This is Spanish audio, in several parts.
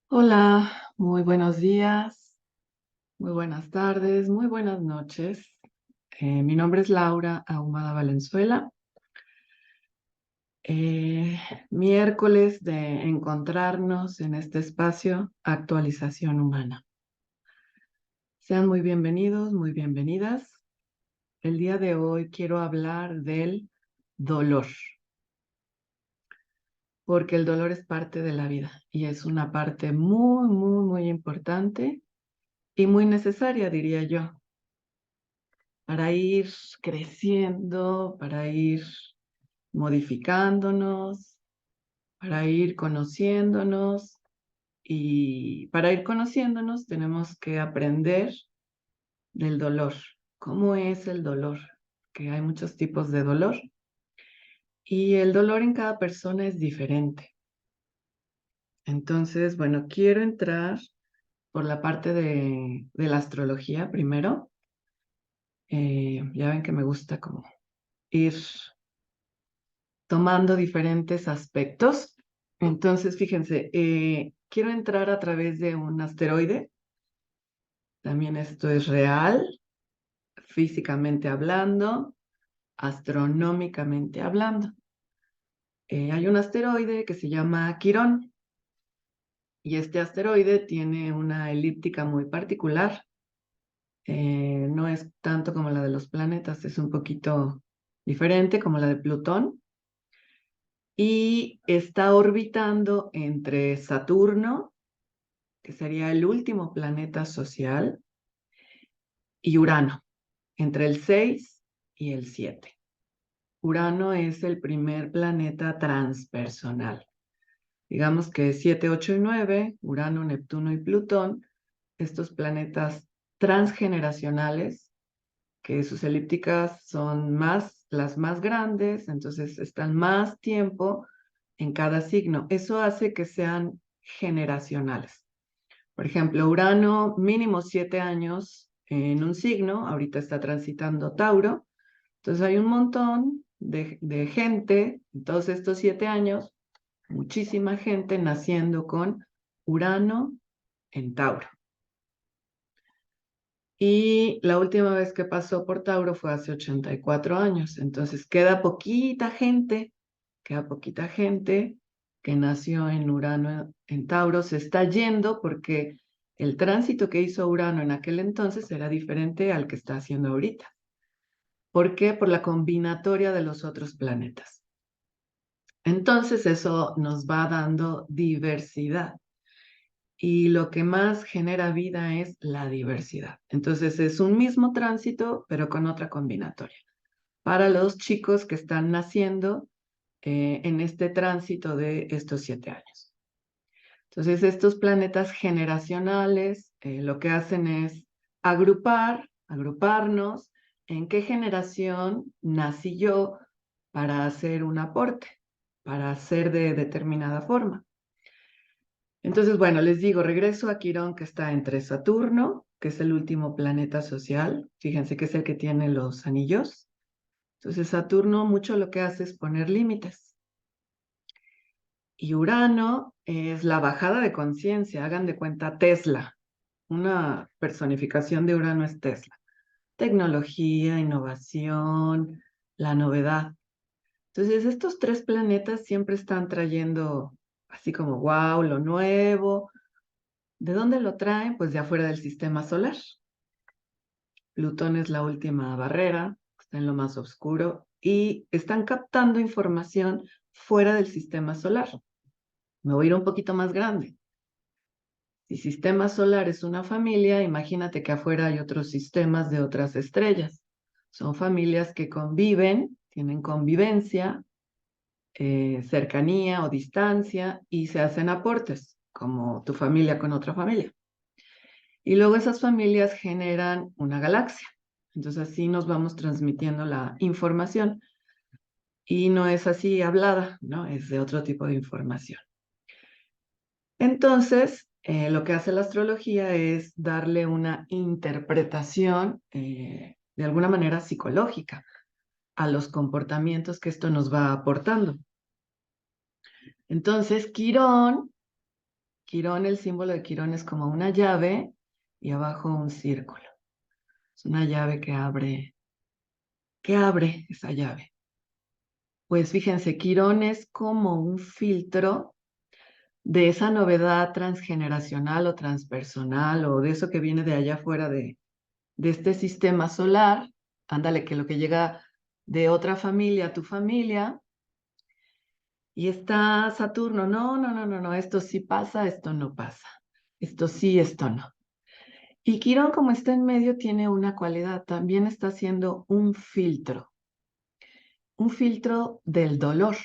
Hola, muy buenos días, muy buenas tardes, muy buenas noches. Mi nombre es Laura Ahumada Valenzuela. Eh, Miércoles de encontrarnos en este espacio, Actualización Humana. Sean muy bienvenidos, muy bienvenidas. El día de hoy quiero hablar del dolor, porque el dolor es parte de la vida y es una parte muy, muy, muy importante y muy necesaria, diría yo, para ir creciendo, para ir modificándonos, para ir conociéndonos. Y para ir conociéndonos tenemos que aprender del dolor. ¿Cómo es el dolor? Que hay muchos tipos de dolor y el dolor en cada persona es diferente. Entonces, bueno, quiero entrar por la parte de la astrología primero. Ya ven que me gusta como ir tomando diferentes aspectos. Entonces, fíjense, quiero entrar a través de un asteroide. También esto es real, físicamente hablando, astronómicamente hablando. Hay un asteroide que se llama Quirón y este asteroide tiene una elíptica muy particular. No es tanto como la de los planetas, es un poquito diferente como la de Plutón y está orbitando entre Saturno, que sería el último planeta social, y Urano, entre el 6 y el 7. Urano es el primer planeta transpersonal. Digamos que 7, 8 y 9, Urano, Neptuno y Plutón, estos planetas transgeneracionales, que sus elípticas son las más grandes, entonces están más tiempo en cada signo. Eso hace que sean generacionales. Por ejemplo, Urano, mínimo 7 años en un signo, ahorita está transitando Tauro, entonces hay un montón de gente en todos estos 7 años, muchísima gente naciendo con Urano en Tauro. Y la última vez que pasó por Tauro fue hace 84 años, entonces queda poquita gente que nació en Urano en Tauro, se está yendo porque el tránsito que hizo Urano en aquel entonces era diferente al que está haciendo ahorita. ¿Por qué? Por la combinatoria de los otros planetas. Entonces eso nos va dando diversidad y lo que más genera vida es la diversidad. Entonces es un mismo tránsito, pero con otra combinatoria. Para los chicos que están naciendo en este tránsito de estos 7 años. Entonces, estos planetas generacionales lo que hacen es agruparnos en qué generación nací yo para hacer un aporte, para hacer de determinada forma. Entonces, bueno, les digo, regreso a Quirón, que está entre Saturno, que es el último planeta social, fíjense que es el que tiene los anillos. Entonces, Saturno mucho lo que hace es poner límites. Y Urano es la bajada de conciencia, hagan de cuenta Tesla. Una personificación de Urano es Tesla. Tecnología, innovación, la novedad. Entonces, estos tres planetas siempre están trayendo así como, wow, lo nuevo. ¿De dónde lo traen? Pues de afuera del sistema solar. Plutón es la última barrera, está en lo más oscuro y están captando información fuera del sistema solar. Me voy a ir un poquito más grande. Si sistema solar es una familia, imagínate que afuera hay otros sistemas de otras estrellas. Son familias que conviven, tienen convivencia, cercanía o distancia y se hacen aportes, como tu familia con otra familia. Y luego esas familias generan una galaxia. Entonces así nos vamos transmitiendo la información. Y no es así hablada, ¿no? Es de otro tipo de información. Entonces, lo que hace la astrología es darle una interpretación de alguna manera psicológica a los comportamientos que esto nos va aportando. Entonces, Quirón Quirón, el símbolo de Quirón es como una llave y abajo un círculo. Es una llave que abre. ¿Qué abre esa llave? Pues fíjense, Quirón es como un filtro de esa novedad transgeneracional o transpersonal o de eso que viene de allá afuera de este sistema solar. Ándale, que lo que llega de otra familia a tu familia. Y está Saturno, no, esto sí pasa, esto no pasa. Esto sí, esto no. Y Quirón, como está en medio, tiene una cualidad, también está haciendo un filtro del dolor,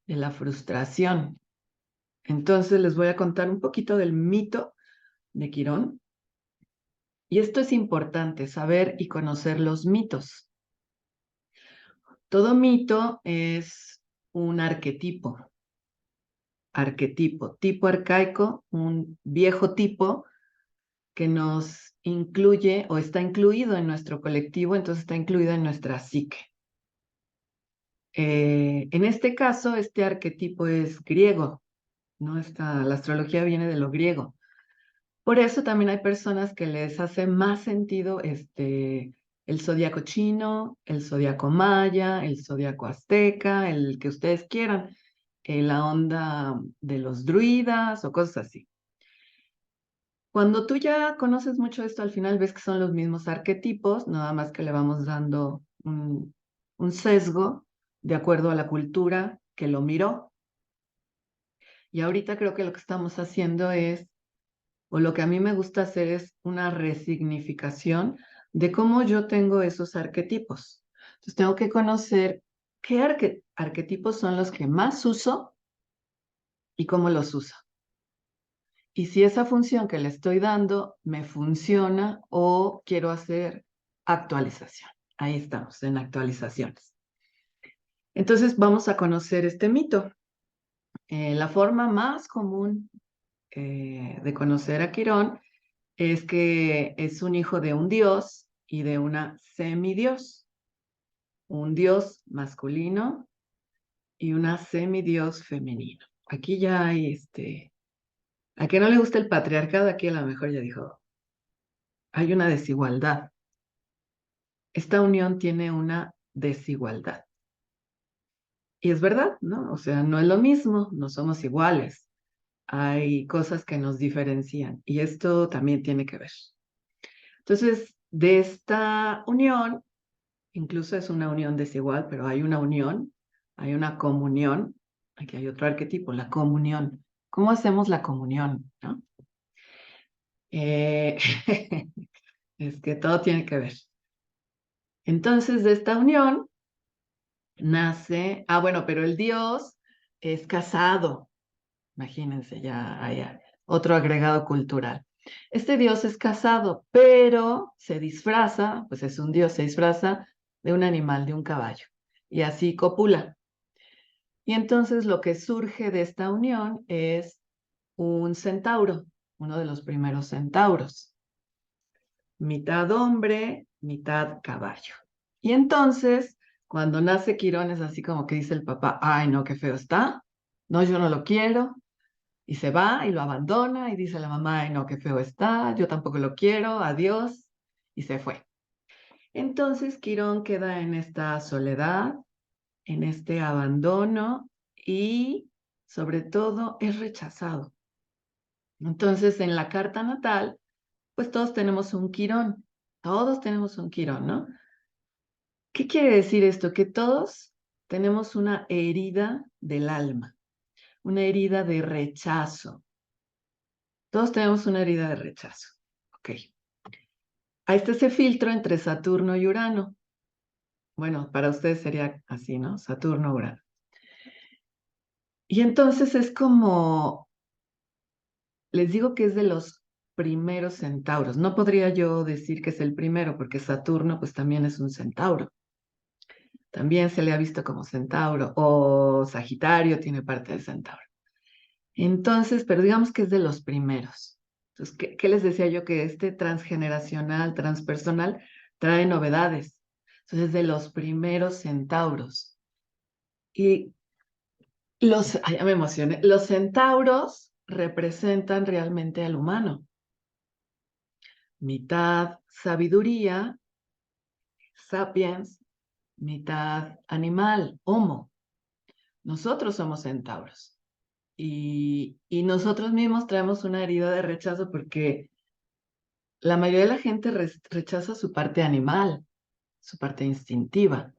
de la frustración. Entonces les voy a contar un poquito del mito de Quirón. Y esto es importante, saber y conocer los mitos. Todo mito es un arquetipo, tipo arcaico, un viejo tipo que nos incluye o está incluido en nuestro colectivo, entonces está incluido en nuestra psique. En este caso, este arquetipo es griego, ¿no? La astrología viene de lo griego. Por eso también hay personas que les hace más sentido el zodiaco chino, el zodiaco maya, el zodiaco azteca, el que ustedes quieran, la onda de los druidas o cosas así. Cuando tú ya conoces mucho esto, al final ves que son los mismos arquetipos, nada más que le vamos dando un sesgo de acuerdo a la cultura que lo miró. Y ahorita creo que lo que estamos haciendo es, o lo que a mí me gusta hacer es una resignificación de cómo yo tengo esos arquetipos. Entonces tengo que conocer qué arquetipos son los que más uso y cómo los uso. Y si esa función que le estoy dando me funciona o quiero hacer actualización. Ahí estamos, en actualizaciones. Entonces vamos a conocer este mito. La forma más común de conocer a Quirón es que es un hijo de un dios y de una semidios. Un dios masculino y una semidios femenino. Aquí ya hay a que no le gusta el patriarcado, aquí a lo mejor ya dijo, hay una desigualdad. Esta unión tiene una desigualdad. Y es verdad, ¿no? O sea, no es lo mismo, no somos iguales. Hay cosas que nos diferencian y esto también tiene que ver. Entonces, de esta unión, incluso es una unión desigual, pero hay una unión, hay una comunión. Aquí hay otro arquetipo, la comunión. ¿Cómo hacemos la comunión? ¿No? Eh, es que todo tiene que ver. Entonces, de esta unión nace, bueno, pero el dios es casado, imagínense, ya hay otro agregado cultural. Este dios es casado, pero se disfraza, pues es un dios, se disfraza de un animal, de un caballo, y así copula. Y entonces lo que surge de esta unión es un centauro, uno de los primeros centauros, mitad hombre, mitad caballo. Y entonces, cuando nace Quirón, es así como que dice el papá, ay, no, qué feo está, no, yo no lo quiero, y se va y lo abandona, y dice la mamá, ay, no, qué feo está, yo tampoco lo quiero, adiós, y se fue. Entonces, Quirón queda en esta soledad, en este abandono, y sobre todo es rechazado. Entonces, en la carta natal, pues todos tenemos un Quirón, ¿no? ¿Qué quiere decir esto? Que todos tenemos una herida del alma, una herida de rechazo. Todos tenemos una herida de rechazo. Ok. Ahí está ese filtro entre Saturno y Urano. Bueno, para ustedes sería así, ¿no? Saturno, Urano. Y entonces es como, les digo que es de los primeros centauros. No podría yo decir que es el primero, porque Saturno pues también es un centauro. También se le ha visto como centauro, o Sagitario tiene parte de centauro. Entonces, pero digamos que es de los primeros. Entonces, ¿qué les decía yo? Que este transgeneracional, transpersonal, trae novedades. Entonces, es de los primeros centauros. Y ya me emocioné, los centauros representan realmente al humano. Mitad sabiduría, sapiens, mitad animal, homo. Nosotros somos centauros. Y nosotros mismos traemos una herida de rechazo porque la mayoría de la gente rechaza su parte animal, su parte instintiva.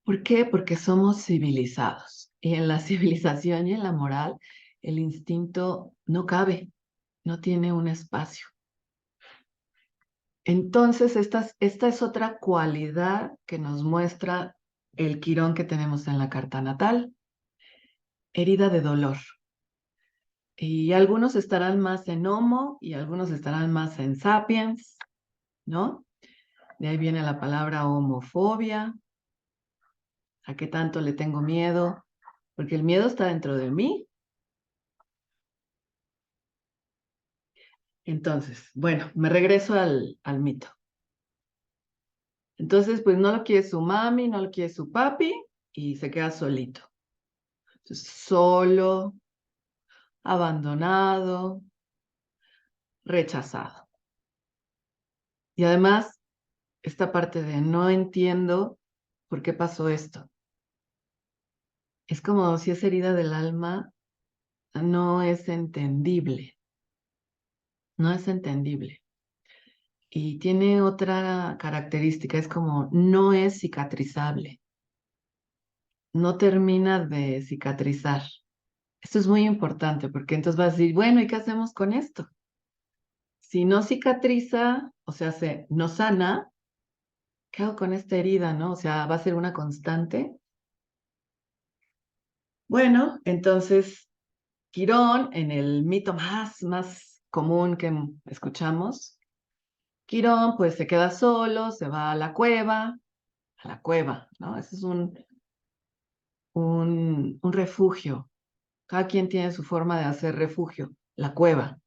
¿Por qué? Porque somos civilizados. Y en la civilización y en la moral, el instinto no cabe, no tiene un espacio. Entonces, esta es otra cualidad que nos muestra el Quirón que tenemos en la carta natal, herida de dolor. Y algunos estarán más en Homo y algunos estarán más en Sapiens, ¿no? De ahí viene la palabra homofobia. ¿A qué tanto le tengo miedo? Porque el miedo está dentro de mí. Entonces, bueno, me regreso al mito. Entonces, pues no lo quiere su mami, no lo quiere su papi y se queda solito. Entonces, solo, abandonado, rechazado. Y además, esta parte de no entiendo por qué pasó esto. Es como si esa herida del alma no es entendible, no es entendible. Y tiene otra característica, es como no es cicatrizable, no termina de cicatrizar. Esto es muy importante porque entonces vas a decir, bueno, ¿y qué hacemos con esto? Si no cicatriza, o sea, no sana, ¿qué hago con esta herida, no? O sea, va a ser una constante. Bueno, entonces, Quirón, en el mito más común que escuchamos, Quirón pues se queda solo, se va a la cueva, ¿no? Ese es un refugio. Cada quien tiene su forma de hacer refugio, la cueva.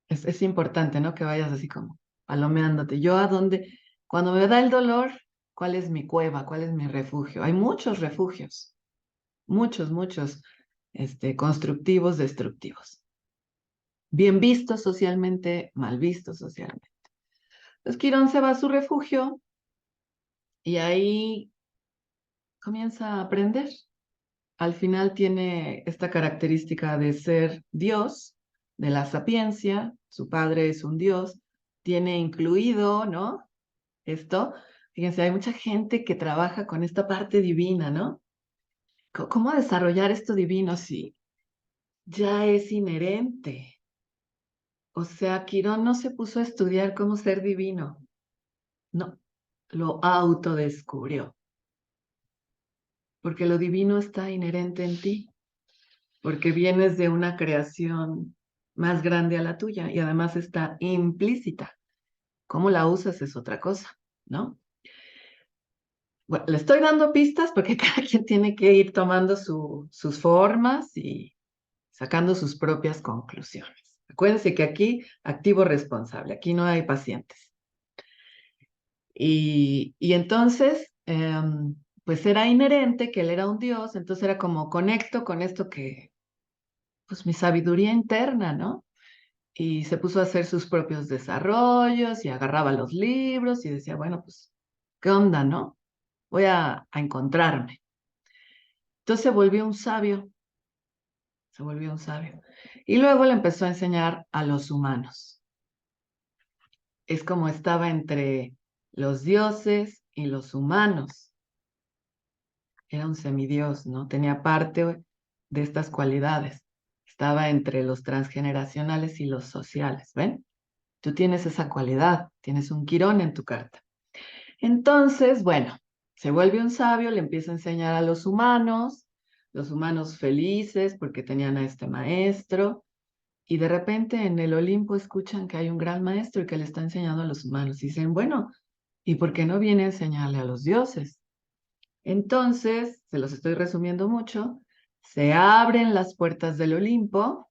Es importante, ¿no? Que vayas así como palomeándote. Yo a dónde, cuando me da el dolor, ¿cuál es mi cueva? ¿Cuál es mi refugio? Hay muchos refugios, muchos, constructivos, destructivos. Bien vistos socialmente, mal vistos socialmente. Entonces Quirón se va a su refugio y ahí comienza a aprender. Al final tiene esta característica de ser Dios, de la sapiencia, su padre es un Dios, tiene incluido, ¿no? Esto, fíjense, hay mucha gente que trabaja con esta parte divina, ¿no? ¿Cómo desarrollar esto divino si ya es inherente? O sea, Quirón no se puso a estudiar cómo ser divino, no, lo autodescubrió, porque lo divino está inherente en ti, porque vienes de una creación más grande a la tuya y además está implícita. ¿Cómo la usas es otra cosa, ¿no? Bueno, le estoy dando pistas porque cada quien tiene que ir tomando sus formas y sacando sus propias conclusiones. Acuérdense que aquí activo responsable, aquí no hay pacientes. Y entonces, pues era inherente que él era un dios, entonces era como conecto con esto que, pues mi sabiduría interna, ¿no? Y se puso a hacer sus propios desarrollos y agarraba los libros y decía, bueno, pues, ¿qué onda, no? Voy a encontrarme. Entonces se volvió un sabio. Y luego le empezó a enseñar a los humanos. Es como estaba entre los dioses y los humanos. Era un semidios, ¿no? Tenía parte de estas cualidades. Estaba entre los transgeneracionales y los sociales, ¿ven? Tú tienes esa cualidad, tienes un Quirón en tu carta. Entonces, bueno, se vuelve un sabio, le empieza a enseñar a los humanos felices porque tenían a este maestro, y de repente en el Olimpo escuchan que hay un gran maestro y que le está enseñando a los humanos. Y dicen, bueno, ¿y por qué no viene a enseñarle a los dioses? Entonces, se los estoy resumiendo mucho, se abren las puertas del Olimpo,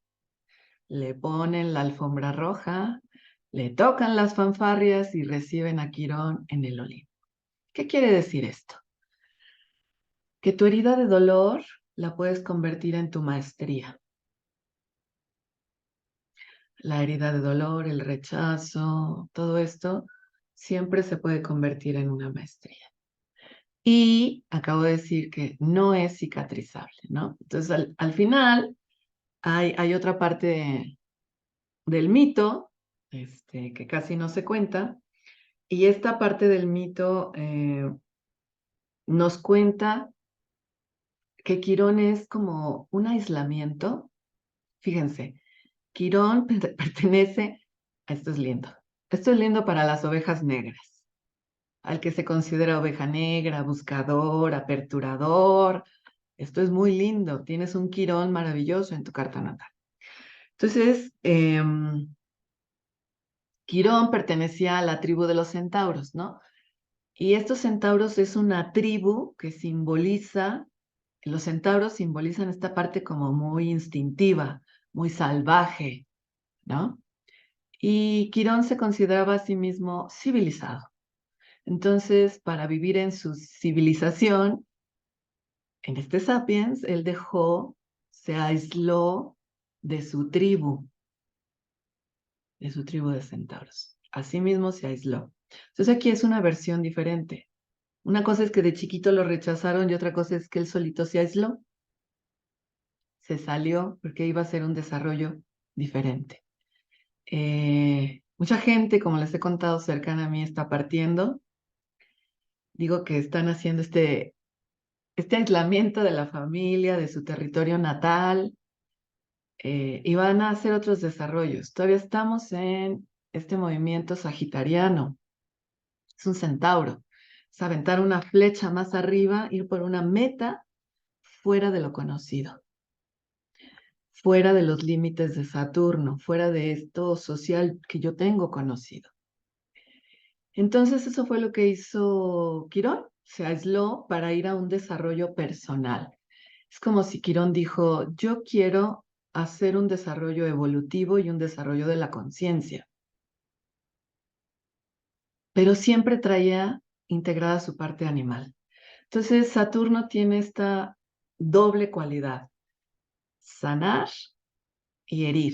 le ponen la alfombra roja, le tocan las fanfarrias y reciben a Quirón en el Olimpo. ¿Qué quiere decir esto? Que tu herida de dolor la puedes convertir en tu maestría. la herida de dolor, el rechazo, todo esto siempre se puede convertir en una maestría. Y acabo de decir que no es cicatrizable, ¿no? Entonces, al final hay otra parte del mito, que casi no se cuenta, y esta parte del mito nos cuenta que Quirón es como un aislamiento. Fíjense, Quirón pertenece, esto es lindo para las ovejas negras, al que se considera oveja negra, buscador, aperturador. Esto es muy lindo, tienes un Quirón maravilloso en tu carta natal. Entonces, Quirón pertenecía a la tribu de los centauros, ¿no? Y estos centauros es una tribu que simboliza, los centauros simbolizan esta parte como muy instintiva, muy salvaje, ¿no? Y Quirón se consideraba a sí mismo civilizado. Entonces, para vivir en su civilización, en este Sapiens, él se aisló de su tribu, de centauros. Asimismo se aisló. Entonces aquí es una versión diferente. Una cosa es que de chiquito lo rechazaron y otra cosa es que él solito se aisló, se salió porque iba a ser un desarrollo diferente. Mucha gente, como les he contado, cercana a mí está partiendo. Digo que están haciendo este aislamiento de la familia, de su territorio natal, y van a hacer otros desarrollos. Todavía estamos en este movimiento sagitariano. Es un centauro. Es aventar una flecha más arriba, ir por una meta fuera de lo conocido, fuera de los límites de Saturno, fuera de esto social que yo tengo conocido. Entonces eso fue lo que hizo Quirón, se aisló para ir a un desarrollo personal. Es como si Quirón dijo, yo quiero hacer un desarrollo evolutivo y un desarrollo de la conciencia, pero siempre traía integrada su parte animal. Entonces Saturno tiene esta doble cualidad, sanar y herir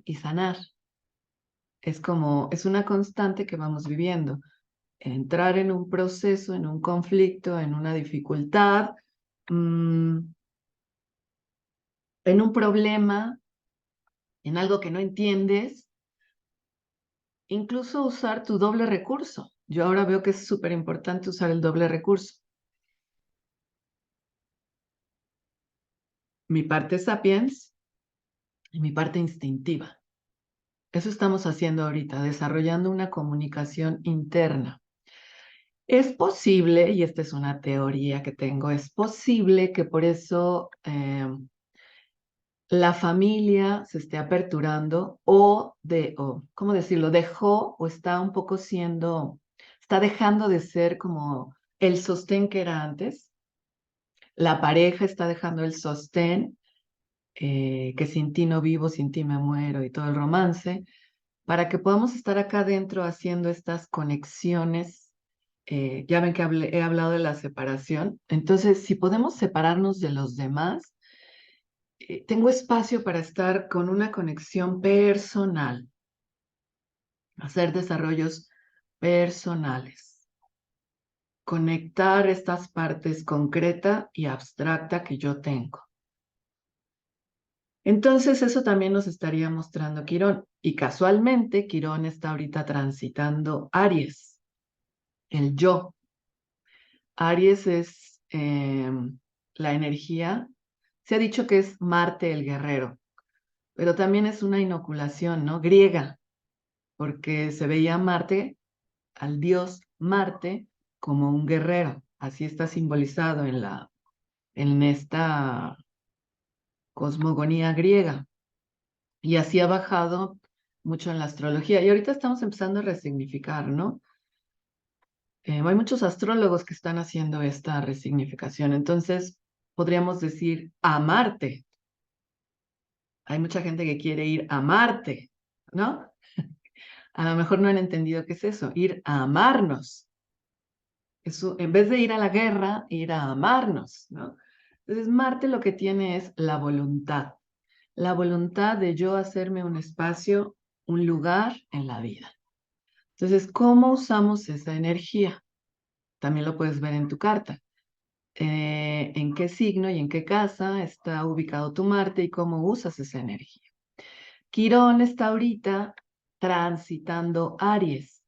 y sanar. Es una constante que vamos viviendo. Entrar en un proceso, en un conflicto, en una dificultad, mm, en un problema, en algo que no entiendes, incluso usar tu doble recurso. Yo ahora veo que es súper importante usar el doble recurso. Mi parte sapiens y mi parte instintiva. Eso estamos haciendo ahorita, desarrollando una comunicación interna. Es posible, y esta es una teoría que tengo, es posible que por eso la familia se esté aperturando ¿cómo decirlo? Dejó o está un poco está dejando de ser como el sostén que era antes. La pareja está dejando el sostén, que sin ti no vivo, sin ti me muero y todo el romance, para que podamos estar acá dentro haciendo estas conexiones. Ya ven que he hablado de la separación. Entonces, si podemos separarnos de los demás, tengo espacio para estar con una conexión personal, hacer desarrollos personales, conectar estas partes concreta y abstracta que yo tengo. Entonces eso también nos estaría mostrando Quirón. Y casualmente Quirón está ahorita transitando Aries, el yo. Aries es la energía. Se ha dicho que es Marte el guerrero, pero también es una inoculación, ¿no? Griega, porque se veía a Marte, al dios Marte, como un guerrero. Así está simbolizado en esta cosmogonía griega. Y así ha bajado mucho en la astrología. Y ahorita estamos empezando a resignificar, ¿no? Hay muchos astrólogos que están haciendo esta resignificación. Entonces, podríamos decir a Marte. Hay mucha gente que quiere ir a Marte, ¿no? A lo mejor no han entendido qué es eso, ir a amarnos. Eso, en vez de ir a la guerra, ir a amarnos, ¿no? Entonces, Marte lo que tiene es la voluntad. la voluntad de yo hacerme un espacio, un lugar en la vida. Entonces, ¿cómo usamos esa energía? También lo puedes ver en tu carta. En qué signo y en qué casa está ubicado tu Marte y cómo usas esa energía. Quirón está ahorita transitando Aries.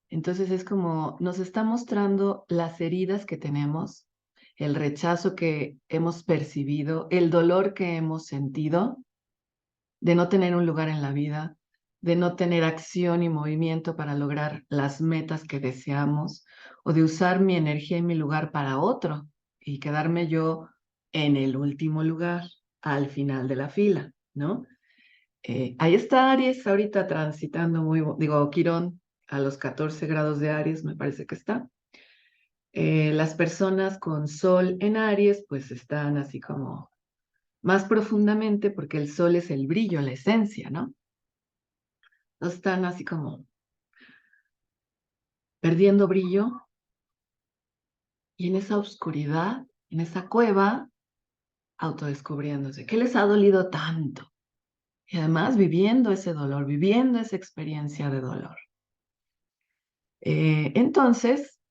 Entonces es como nos está mostrando las heridas que tenemos, el rechazo que hemos percibido, el dolor que hemos sentido de no tener un lugar en la vida, de no tener acción y movimiento para lograr las metas que deseamos, o de usar mi energía y mi lugar para otro y quedarme yo en el último lugar, al final de la fila, ¿no? Ahí está Aries ahorita transitando digo, Quirón a los 14 grados de Aries, me parece que está. Las personas con Sol en Aries, pues están así como más profundamente porque el Sol es el brillo, la esencia, ¿no? No están así como perdiendo brillo y en esa oscuridad, en esa cueva, autodescubriéndose. ¿Qué les ha dolido tanto? Y además viviendo ese dolor, viviendo esa experiencia de dolor. Entonces,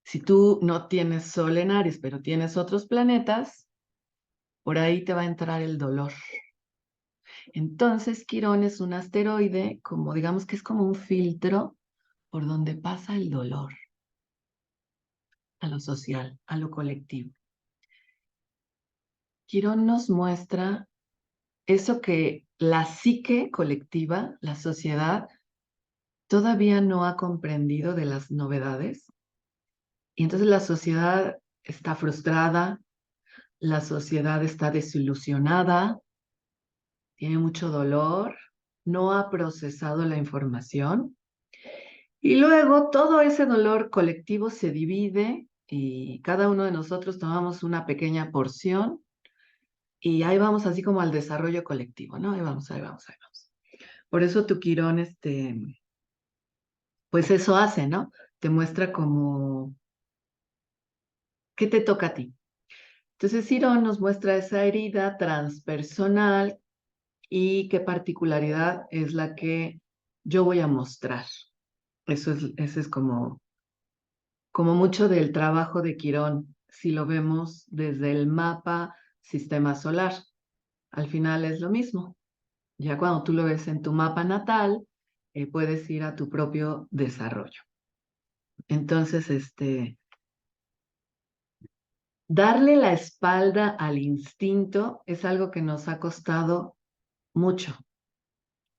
si tú no tienes Sol en Aries, pero tienes otros planetas, por ahí te va a entrar el dolor. Entonces, Quirón es un asteroide, como digamos que es como un filtro por donde pasa el dolor, a lo social, a lo colectivo. Quirón nos muestra eso que la psique colectiva, la sociedad, todavía no ha comprendido de las novedades. Y entonces la sociedad está frustrada, la sociedad está desilusionada, tiene mucho dolor, no ha procesado la información. Y luego todo ese dolor colectivo se divide y cada uno de nosotros tomamos una pequeña porción y ahí vamos así como al desarrollo colectivo, ¿no? Ahí vamos, ahí vamos, ahí vamos. Por eso tu Quirón, pues eso hace, ¿no? Te muestra como, ¿qué te toca a ti? Entonces, Quirón nos muestra esa herida transpersonal y qué particularidad es la que yo voy a mostrar. Ese es como mucho del trabajo de Quirón, si lo vemos desde el mapa sistema solar. Al final es lo mismo. Ya cuando tú lo ves en tu mapa natal, puedes ir a tu propio desarrollo. Entonces, darle la espalda al instinto es algo que nos ha costado mucho,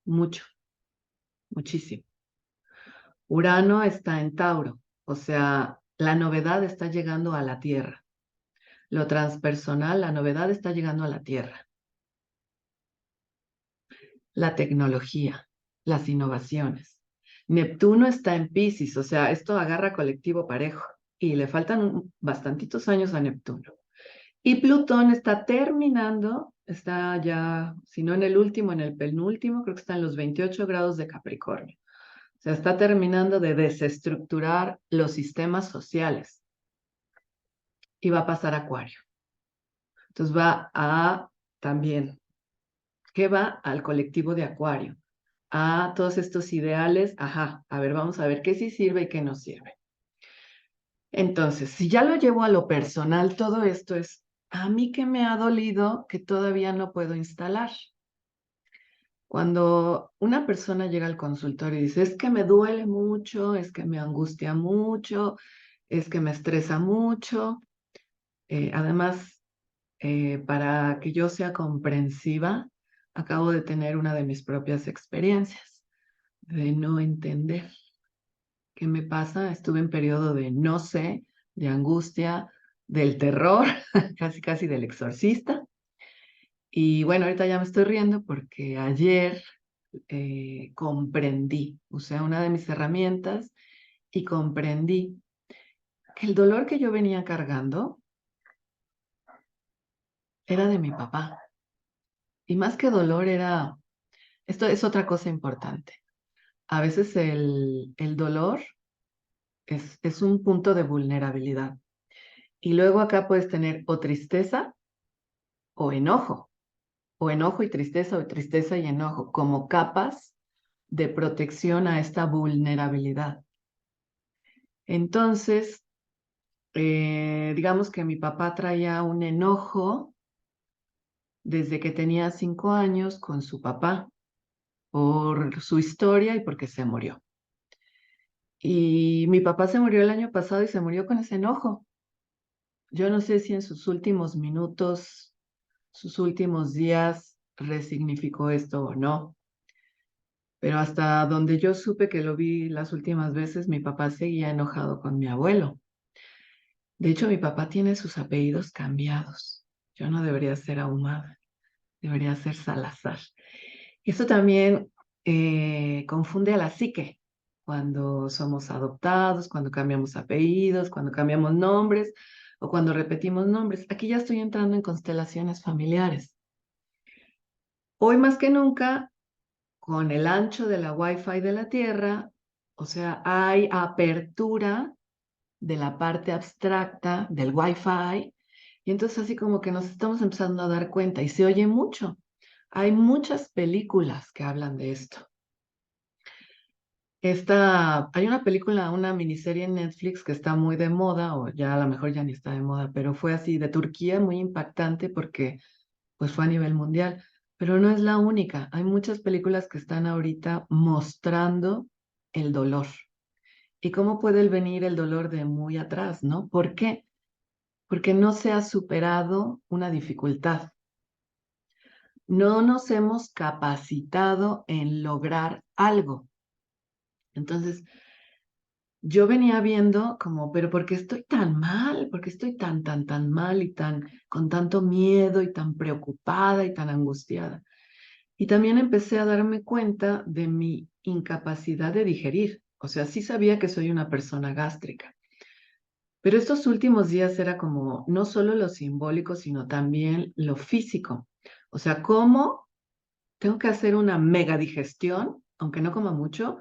mucho, muchísimo. Urano está en Tauro, o sea, la novedad está llegando a la Tierra. Lo transpersonal, la novedad está llegando a la Tierra. La tecnología, las innovaciones. Neptuno está en Piscis, o sea, esto agarra colectivo parejo y le faltan bastantitos años a Neptuno. Y Plutón está terminando, está ya, si no en el último, en el penúltimo, creo que está en los 28 grados de Capricornio. O sea, está terminando de desestructurar los sistemas sociales y va a pasar a Acuario. Entonces va a también, ¿qué va? Al colectivo de Acuario, a todos estos ideales, ajá, a ver, vamos a ver qué sí sirve y qué no sirve. Entonces, si ya lo llevo a lo personal, todo esto es a mí que me ha dolido que todavía no puedo instalar. Cuando una persona llega al consultorio y dice, es que me duele mucho, es que me angustia mucho, es que me estresa mucho, además, para que yo sea comprensiva, acabo de tener una de mis propias experiencias de no entender qué me pasa. Estuve en periodo de no sé, de angustia, del terror, casi casi del exorcista. Y bueno, ahorita ya me estoy riendo porque ayer comprendí, usé una de mis herramientas y comprendí que el dolor que yo venía cargando era de mi papá. Y más que dolor era, esto es otra cosa importante. A veces el dolor es un punto de vulnerabilidad. Y luego acá puedes tener o tristeza o enojo y tristeza, o tristeza y enojo, como capas de protección a esta vulnerabilidad. Entonces, digamos que mi papá traía un enojo desde que tenía 5 años con su papá por su historia y porque se murió. Y mi papá se murió el año pasado y se murió con ese enojo. Yo no sé si en sus últimos minutos, sus últimos días, resignificó esto o no, pero hasta donde yo supe que lo vi las últimas veces, mi papá seguía enojado con mi abuelo. De hecho, mi papá tiene sus apellidos cambiados. Yo no debería ser Ahumada, debería ser Salazar. Eso también confunde a la psique cuando somos adoptados, cuando cambiamos apellidos, cuando cambiamos nombres o cuando repetimos nombres. Aquí ya estoy entrando en constelaciones familiares. Hoy más que nunca, con el ancho de la Wi-Fi de la Tierra, o sea, hay apertura de la parte abstracta del Wi-Fi, y entonces así como que nos estamos empezando a dar cuenta y se oye mucho. Hay muchas películas que hablan de esto. Hay una película, una miniserie en Netflix que está muy de moda, o ya a lo mejor ya ni está de moda, pero fue así de Turquía, muy impactante porque pues fue a nivel mundial. Pero no es la única. Hay muchas películas que están ahorita mostrando el dolor y cómo puede venir el dolor de muy atrás, ¿no? ¿Por qué? Porque no se ha superado una dificultad. No nos hemos capacitado en lograr algo. Entonces, yo venía viendo como, pero ¿por qué estoy tan mal? ¿Por qué estoy tan mal y con tanto miedo y tan preocupada y tan angustiada? Y también empecé a darme cuenta de mi incapacidad de digerir. O sea, sí sabía que soy una persona gástrica, pero estos últimos días era como no solo lo simbólico, sino también lo físico. O sea, cómo tengo que hacer una mega digestión, aunque no coma mucho,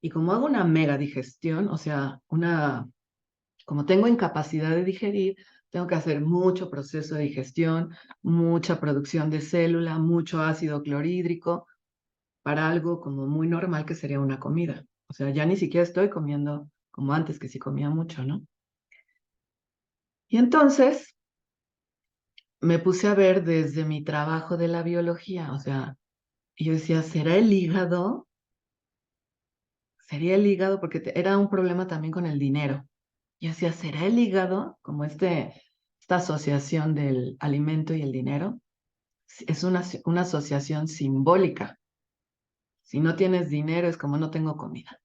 y como hago una mega digestión, o sea, como tengo incapacidad de digerir, tengo que hacer mucho proceso de digestión, mucha producción de célula, mucho ácido clorhídrico para algo como muy normal que sería una comida. O sea, ya ni siquiera estoy comiendo como antes, que sí comía mucho, ¿no? Y entonces me puse a ver desde mi trabajo de la biología, o sea, y yo decía, ¿será el hígado? Sería el hígado porque era un problema también con el dinero. Y decía, ¿será el hígado? Como esta asociación del alimento y el dinero. Es una asociación simbólica. Si no tienes dinero es como no tengo comida.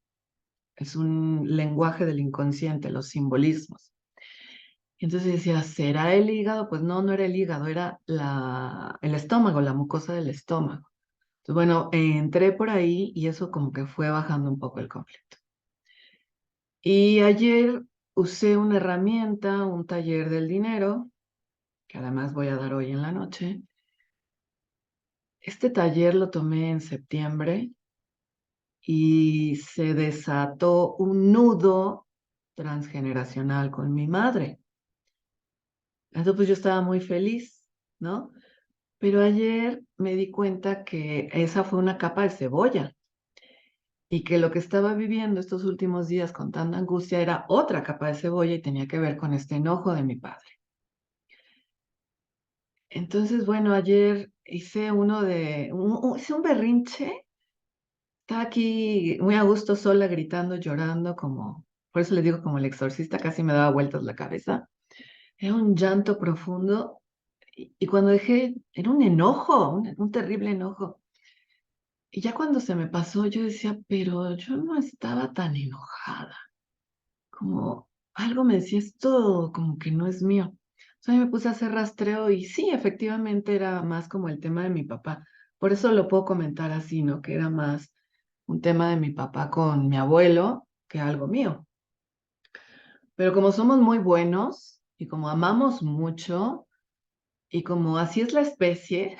Es un lenguaje del inconsciente, los simbolismos. Y entonces decía, ¿será el hígado? Pues no, no era el hígado, era el estómago, la mucosa del estómago. Entonces, bueno, entré por ahí y eso como que fue bajando un poco el conflicto. Y ayer usé una herramienta, un taller del dinero, que además voy a dar hoy en la noche. Este taller lo tomé en septiembre y se desató un nudo transgeneracional con mi madre. Entonces, pues yo estaba muy feliz, ¿no? Pero ayer me di cuenta que esa fue una capa de cebolla y que lo que estaba viviendo estos últimos días con tanta angustia era otra capa de cebolla y tenía que ver con este enojo de mi padre. Entonces, bueno, ayer hice hice un berrinche. Estaba aquí muy a gusto sola, gritando, llorando, por eso le digo como el exorcista, casi me daba vueltas la cabeza. Era un llanto profundo y cuando dejé, era un enojo, un terrible enojo. Y ya cuando se me pasó, yo decía, pero yo no estaba tan enojada, como algo me decía, esto como que no es mío. Entonces me puse a hacer rastreo y sí, efectivamente era más como el tema de mi papá. Por eso lo puedo comentar así, ¿no? Que era más un tema de mi papá con mi abuelo que algo mío. Pero como somos muy buenos y como amamos mucho y como así es la especie,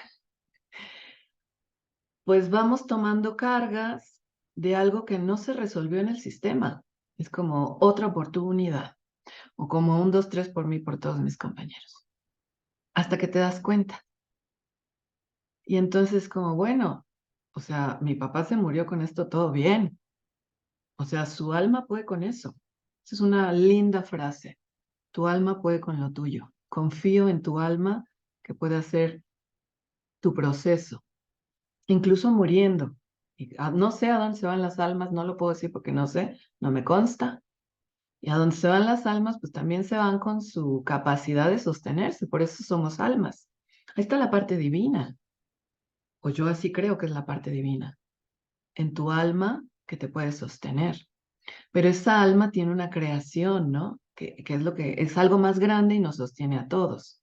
pues vamos tomando cargas de algo que no se resolvió en el sistema. Es como otra oportunidad o como un, dos, tres por mí, por todos mis compañeros. Hasta que te das cuenta. Y entonces como, bueno, o sea, mi papá se murió con esto todo bien. O sea, su alma puede con eso. Esa es una linda frase. Tu alma puede con lo tuyo. Confío en tu alma que puede hacer tu proceso, incluso muriendo. Y no sé a dónde se van las almas, no lo puedo decir porque no sé, no me consta. Y a dónde se van las almas, pues también se van con su capacidad de sostenerse, por eso somos almas. Ahí está la parte divina, o yo así creo que es la parte divina, en tu alma que te puede sostener. Pero esa alma tiene una creación, ¿no? Que es lo que es algo más grande y nos sostiene a todos.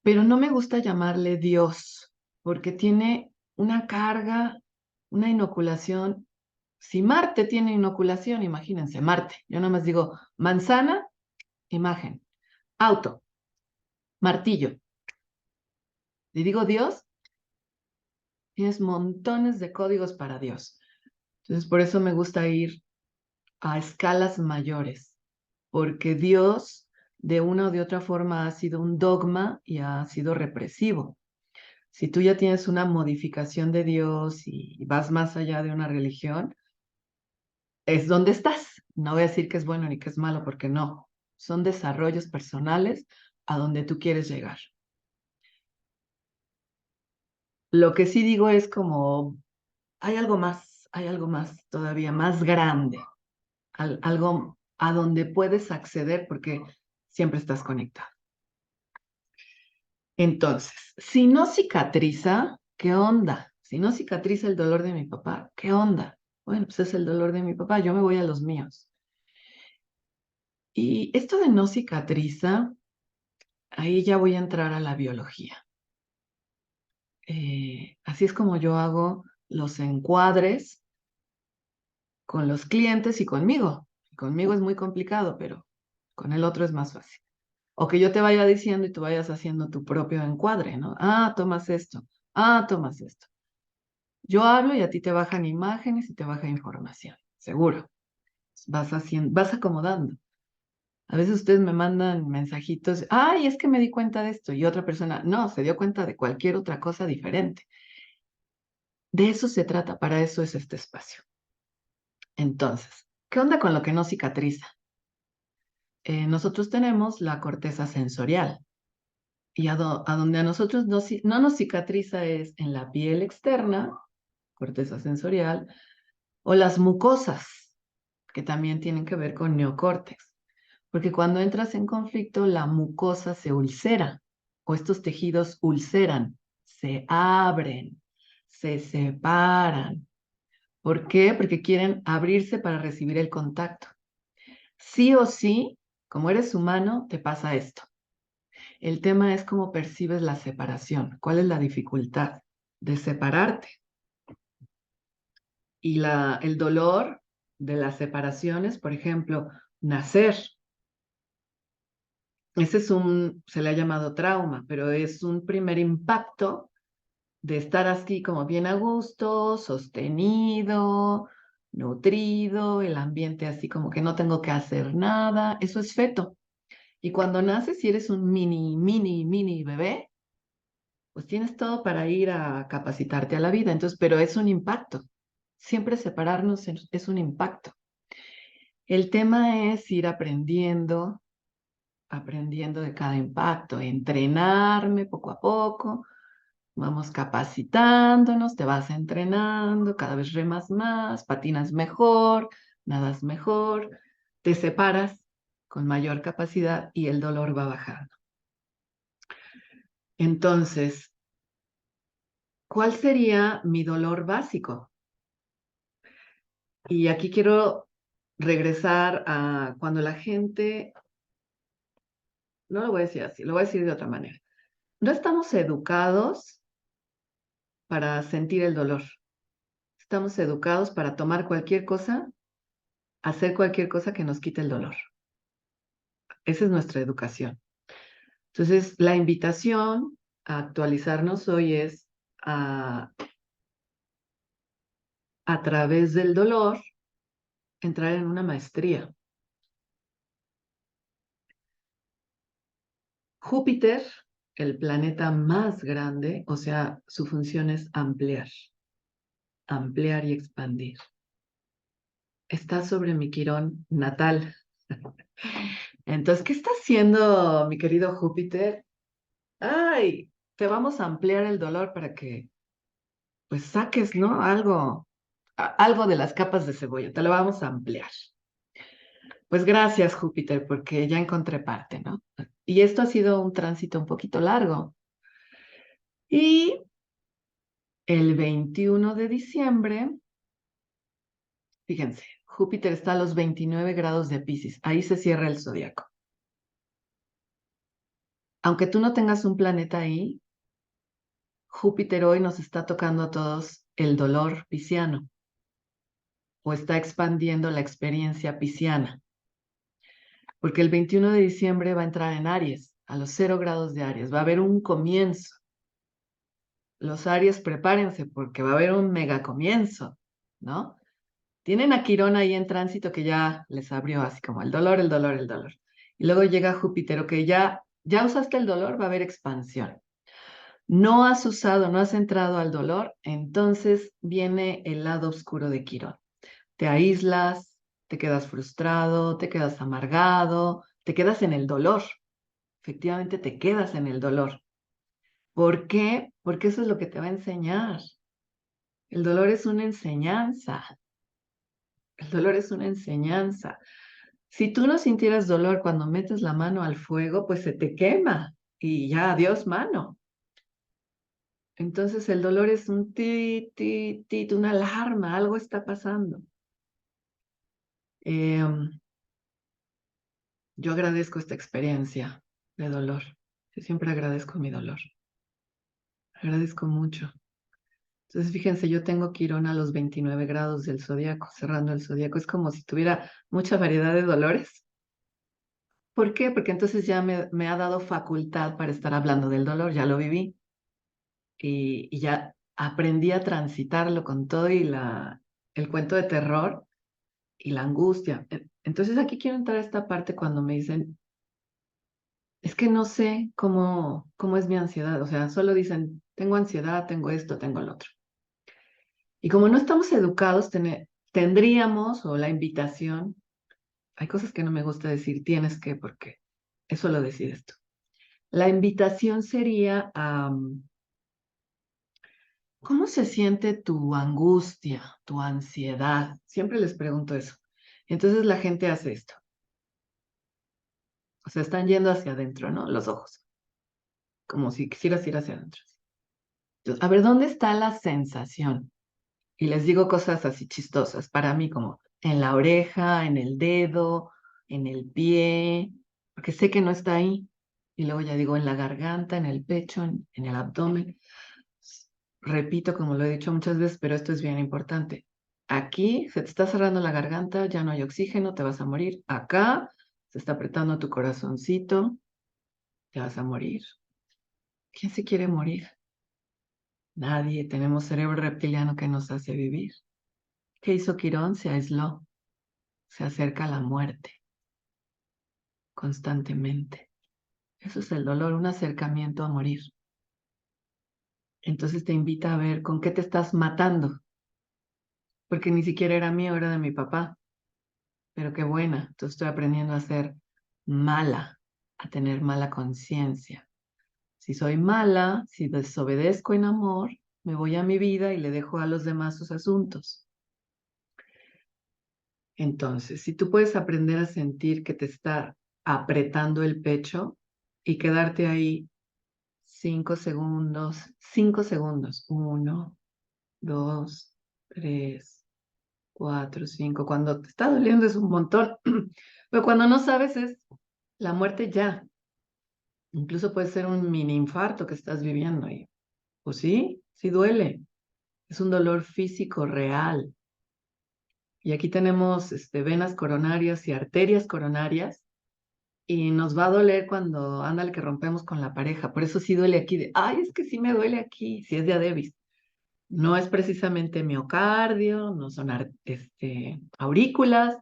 Pero no me gusta llamarle Dios, porque tiene una carga, una inoculación. Si Marte tiene inoculación, imagínense, Marte. Yo nada más digo manzana, imagen, auto, martillo. Y digo Dios, tienes montones de códigos para Dios. Entonces, por eso me gusta ir a escalas mayores, porque Dios de una o de otra forma ha sido un dogma y ha sido represivo. Si tú ya tienes una modificación de Dios y vas más allá de una religión, es donde estás. No voy a decir que es bueno ni que es malo, porque no. Son desarrollos personales a donde tú quieres llegar. Lo que sí digo es como, hay algo más todavía más grande, algo a donde puedes acceder porque siempre estás conectado. Entonces, si no cicatriza, ¿qué onda? Si no cicatriza el dolor de mi papá, ¿qué onda? Bueno, pues es el dolor de mi papá, yo me voy a los míos. Y esto de no cicatriza, ahí ya voy a entrar a la biología. Así es como yo hago los encuadres con los clientes y conmigo. Conmigo es muy complicado, pero con el otro es más fácil. O que yo te vaya diciendo y tú vayas haciendo tu propio encuadre, ¿no? Ah, tomas esto. Ah, tomas esto. Yo hablo y a ti te bajan imágenes y te baja información, seguro. Vas haciendo, vas acomodando. A veces ustedes me mandan mensajitos, ay, es que me di cuenta de esto, y otra persona, no, se dio cuenta de cualquier otra cosa diferente. De eso se trata, para eso es este espacio. Entonces, ¿qué onda con lo que no cicatriza? Nosotros tenemos la corteza sensorial, y a donde a nosotros no nos cicatriza es en la piel externa, corteza sensorial, o las mucosas, que también tienen que ver con neocórtex. Porque cuando entras en conflicto, la mucosa se ulcera o estos tejidos ulceran, se abren, se separan. ¿Por qué? Porque quieren abrirse para recibir el contacto. Sí o sí, como eres humano, te pasa esto. El tema es cómo percibes la separación. ¿Cuál es la dificultad de separarte? Y el dolor de las separaciones, por ejemplo, nacer. Ese es se le ha llamado trauma, pero es un primer impacto de estar así como bien a gusto, sostenido, nutrido, el ambiente así como que no tengo que hacer nada. Eso es feto. Y cuando naces, si eres un mini bebé, pues tienes todo para ir a capacitarte a la vida. Entonces, pero es un impacto. Siempre separarnos es un impacto. El tema es ir aprendiendo de cada impacto, entrenarme poco a poco, vamos capacitándonos, te vas entrenando, cada vez remas más, patinas mejor, nadas mejor, te separas con mayor capacidad y el dolor va bajando. Entonces, ¿cuál sería mi dolor básico? Y aquí quiero regresar a cuando la gente, no lo voy a decir así, lo voy a decir de otra manera. No estamos educados para sentir el dolor. Estamos educados para tomar cualquier cosa, hacer cualquier cosa que nos quite el dolor. Esa es nuestra educación. Entonces, la invitación a actualizarnos hoy es a través del dolor, entrar en una maestría. Júpiter el planeta más grande, o sea, su función es ampliar y expandir. Está sobre mi Quirón natal. Entonces, ¿qué está haciendo mi querido Júpiter? Ay, te vamos a ampliar el dolor para que, pues, saques, ¿no? Algo de las capas de cebolla, te lo vamos a ampliar. Pues gracias, Júpiter, porque ya encontré parte, ¿no? Y esto ha sido un tránsito un poquito largo. Y el 21 de diciembre, fíjense, Júpiter está a los 29 grados de Piscis, ahí se cierra el zodiaco. Aunque tú no tengas un planeta ahí, Júpiter hoy nos está tocando a todos el dolor pisciano o está expandiendo la experiencia pisciana, porque el 21 de diciembre va a entrar en Aries, a los 0 grados de Aries, va a haber un comienzo. Los Aries, prepárense porque va a haber un mega comienzo, ¿no? Tienen a Quirón ahí en tránsito que ya les abrió así como el dolor, el dolor, el dolor. Y luego llega Júpiter, ok, ya usaste el dolor, va a haber expansión. No has usado, no has entrado al dolor, entonces viene el lado oscuro de Quirón. Te aíslas, te quedas frustrado, te quedas amargado, te quedas en el dolor. Efectivamente, te quedas en el dolor. ¿Por qué? Porque eso es lo que te va a enseñar. El dolor es una enseñanza. El dolor es una enseñanza. Si tú no sintieras dolor cuando metes la mano al fuego, pues se te quema y ya, adiós mano. Entonces el dolor es un tit, una alarma, algo está pasando. Yo agradezco esta experiencia de dolor. Yo siempre agradezco mi dolor. Agradezco mucho. Entonces, fíjense, yo tengo Quirón a los 29 grados del zodiaco, cerrando el zodiaco. Es como si tuviera mucha variedad de dolores. ¿Por qué? Porque entonces ya me ha dado facultad para estar hablando del dolor, ya lo viví y ya aprendí a transitarlo con todo y el cuento de terror y la angustia. Entonces aquí quiero entrar a esta parte cuando me dicen, es que no sé cómo es mi ansiedad, o sea, solo dicen, tengo ansiedad, tengo esto, tengo lo otro. Y como no estamos educados, tendríamos, o la invitación, hay cosas que no me gusta decir, tienes que, porque eso lo decides tú. La invitación sería a, ¿cómo se siente tu angustia, tu ansiedad? Siempre les pregunto eso. Entonces la gente hace esto. O sea, están yendo hacia adentro, ¿no? Los ojos, como si quisieras ir hacia adentro. Entonces, a ver, ¿dónde está la sensación? Y les digo cosas así chistosas para mí, como en la oreja, en el dedo, en el pie, porque sé que no está ahí. Y luego ya digo en la garganta, en el pecho, en el abdomen. Repito, como lo he dicho muchas veces, pero esto es bien importante. Aquí se te está cerrando la garganta, ya no hay oxígeno, te vas a morir. Acá se está apretando tu corazoncito, te vas a morir. ¿Quién se quiere morir? Nadie. Tenemos cerebro reptiliano que nos hace vivir. ¿Qué hizo Quirón? Se aisló, se acerca a la muerte constantemente. Eso es el dolor, un acercamiento a morir. Entonces te invita a ver con qué te estás matando, porque ni siquiera era mío, era de mi papá. Pero qué buena, entonces estoy aprendiendo a ser mala, a tener mala conciencia. Si soy mala, si desobedezco en amor, me voy a mi vida y le dejo a los demás sus asuntos. Entonces, si tú puedes aprender a sentir que te está apretando el pecho y quedarte ahí 5 segundos, 5 segundos, 1, 2, 3, 4, 5. Cuando te está doliendo es un montón, pero cuando no sabes es la muerte ya. Incluso puede ser un mini infarto que estás viviendo ahí. Pues sí, sí duele. Es un dolor físico real. Y aquí tenemos venas coronarias y arterias coronarias. Y nos va a doler cuando anda el que rompemos con la pareja. Por eso sí duele aquí ay, es que sí me duele aquí, si es de a Davis. No es precisamente miocardio, no son aurículas,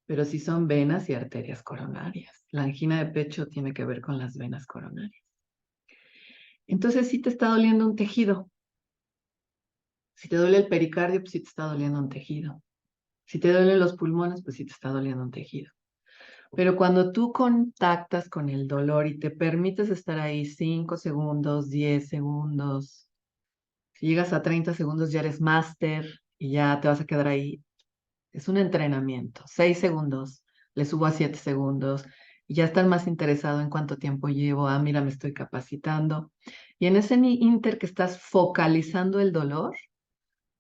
pero sí son venas y arterias coronarias. La angina de pecho tiene que ver con las venas coronarias. Entonces sí te está doliendo un tejido. Si te duele el pericardio, pues sí te está doliendo un tejido. Si te duelen los pulmones, pues sí te está doliendo un tejido. Pero cuando tú contactas con el dolor y te permites estar ahí 5 segundos, 10 segundos, si llegas a 30 segundos ya eres máster y ya te vas a quedar ahí. Es un entrenamiento. 6 segundos, le subo a 7 segundos y ya estás más interesado en cuánto tiempo llevo. Ah, mira, me estoy capacitando. Y en ese inter que estás focalizando el dolor,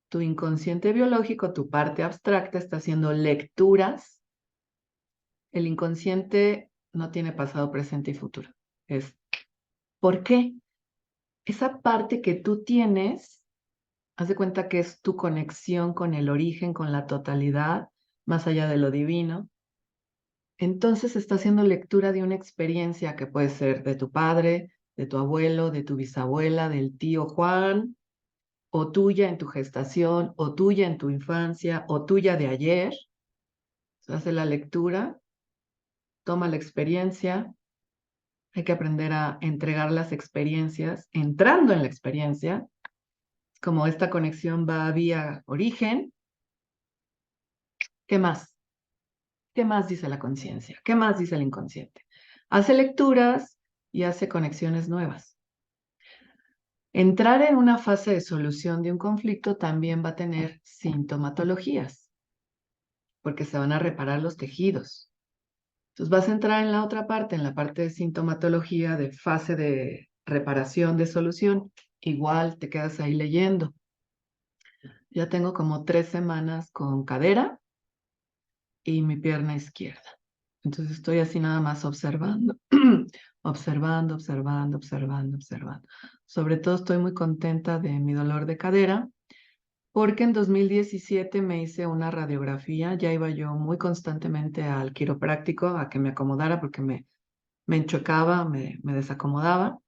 tu inconsciente biológico, tu parte abstracta, está haciendo lecturas. El inconsciente no tiene pasado, presente y futuro. Es, ¿por qué? Esa parte que tú tienes, haz de cuenta que es tu conexión con el origen, con la totalidad, más allá de lo divino. Entonces está haciendo lectura de una experiencia que puede ser de tu padre, de tu abuelo, de tu bisabuela, del tío Juan, o tuya en tu gestación, o tuya en tu infancia, o tuya de ayer. Se hace la lectura, toma la experiencia. Hay que aprender a entregar las experiencias, entrando en la experiencia, como esta conexión va vía origen. ¿Qué más? ¿Qué más dice la conciencia? ¿Qué más dice el inconsciente? Hace lecturas y hace conexiones nuevas. Entrar en una fase de solución de un conflicto también va a tener sintomatologías, porque se van a reparar los tejidos. Entonces vas a entrar en la otra parte, en la parte de sintomatología, de fase de reparación, de solución. Igual te quedas ahí leyendo. Ya tengo como 3 semanas con cadera y mi pierna izquierda. Entonces estoy así nada más observando, observando, observando, observando, observando. Sobre todo estoy muy contenta de mi dolor de cadera porque en 2017 me hice una radiografía, ya iba yo muy constantemente al quiropráctico a que me acomodara porque me enchocaba, me desacomodaba.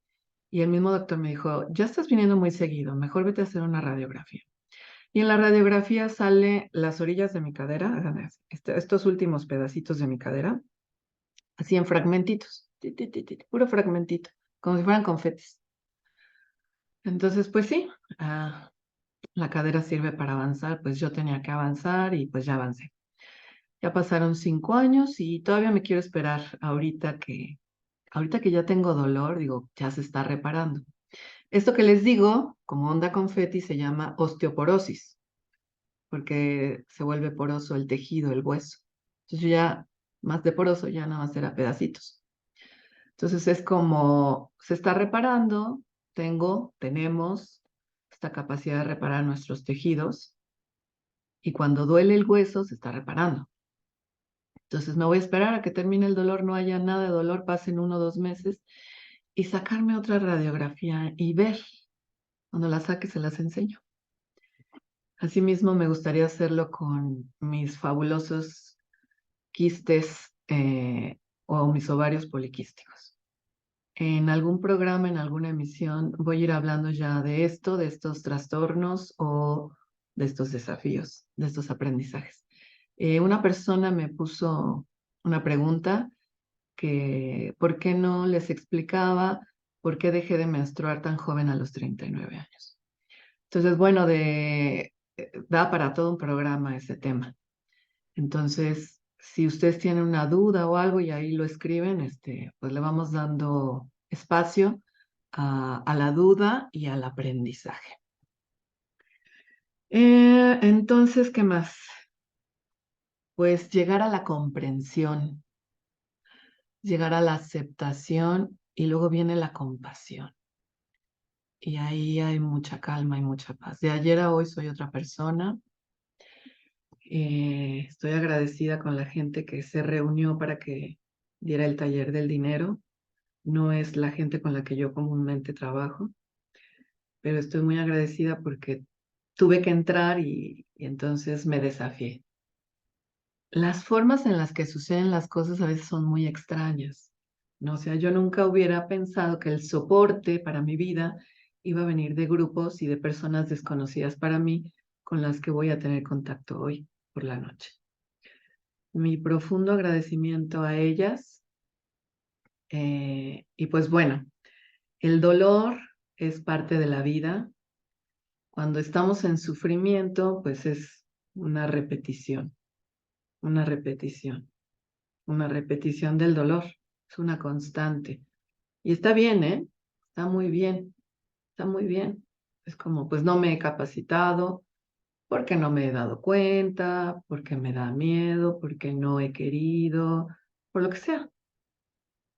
Y el mismo doctor me dijo, ya estás viniendo muy seguido, mejor vete a hacer una radiografía. Y en la radiografía sale las orillas de mi cadera, estos últimos pedacitos de mi cadera, así en fragmentitos, puro fragmentito, como si fueran confetis. Entonces, pues sí, la cadera sirve para avanzar, pues yo tenía que avanzar y pues ya avancé. Ya pasaron 5 años y todavía me quiero esperar ahorita que ya tengo dolor, digo, ya se está reparando. Esto que les digo, como onda confeti, se llama osteoporosis, porque se vuelve poroso el tejido, el hueso. Entonces yo ya, más de poroso, ya nada más era pedacitos. Entonces es como se está reparando, tenemos esta capacidad de reparar nuestros tejidos y cuando duele el hueso se está reparando. Entonces me voy a esperar a que termine el dolor, no haya nada de dolor, pasen 1 o 2 meses y sacarme otra radiografía y ver. Cuando la saque se las enseño. Asimismo, me gustaría hacerlo con mis fabulosos quistes o mis ovarios poliquísticos. En algún programa, en alguna emisión, voy a ir hablando ya de esto, de estos trastornos o de estos desafíos, de estos aprendizajes. Una persona me puso una pregunta que ¿por qué no les explicaba por qué dejé de menstruar tan joven a los 39 años? Entonces, bueno, da para todo un programa ese tema. Entonces, si ustedes tienen una duda o algo y ahí lo escriben, pues le vamos dando espacio a la duda y al aprendizaje. Entonces, ¿qué más? Pues llegar a la comprensión, llegar a la aceptación y luego viene la compasión. Y ahí hay mucha calma y mucha paz. De ayer a hoy soy otra persona. Estoy agradecida con la gente que se reunió para que diera el taller del dinero. No es la gente con la que yo comúnmente trabajo, pero estoy muy agradecida porque tuve que entrar y entonces me desafié. Las formas en las que suceden las cosas a veces son muy extrañas, ¿no? O sea, yo nunca hubiera pensado que el soporte para mi vida iba a venir de grupos y de personas desconocidas para mí con las que voy a tener contacto hoy por la noche. Mi profundo agradecimiento a ellas. Y pues bueno, el dolor es parte de la vida. Cuando estamos en sufrimiento, pues es una repetición, una repetición, una repetición del dolor. Es una constante. Y está bien, ¿eh? Está muy bien, está muy bien. Es como, pues no me he capacitado, porque no me he dado cuenta, porque me da miedo, porque no he querido, por lo que sea,